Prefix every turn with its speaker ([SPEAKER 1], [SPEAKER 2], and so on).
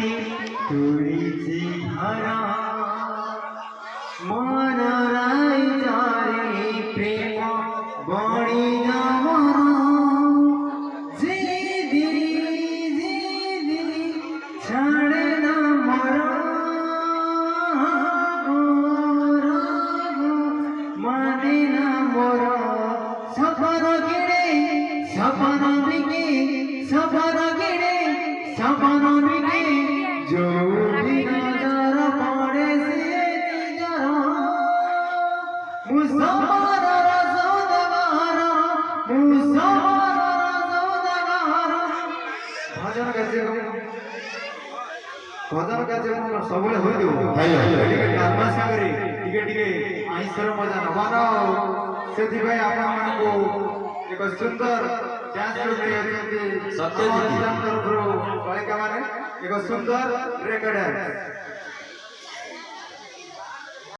[SPEAKER 1] মাটি তুলিছি ধরা মনরাই যারে প্রেম বড়ি যামর জিদি জিদি ছাড়ে না মর মানে না মর সফর গিরে সফর বিগে সফর গিরে সফর বিগে যোগি নজর পড়ে সে নিজর মুসলমান রসুলগার মুসলমান রসুলগার ভজন কাজে ସବୁବେଳେ ହୋଇଥିବ ଟିକେ ଡାଲମା ସାଙ୍ଗରେ ଟିକେ ଟିକେ ଆଇଁଷର ମଜା ନବାନ ସେଥିପାଇଁ ଆପଣମାନଙ୍କୁ ଏକ ସୁନ୍ଦର ଡ୍ୟାନ୍ସ ଗ୍ରୁପ ନେଇ ଅଛନ୍ତି ତରଫରୁ ବାଳିକା ମାନେ ଏକ ସୁନ୍ଦର ରେକର୍ଡ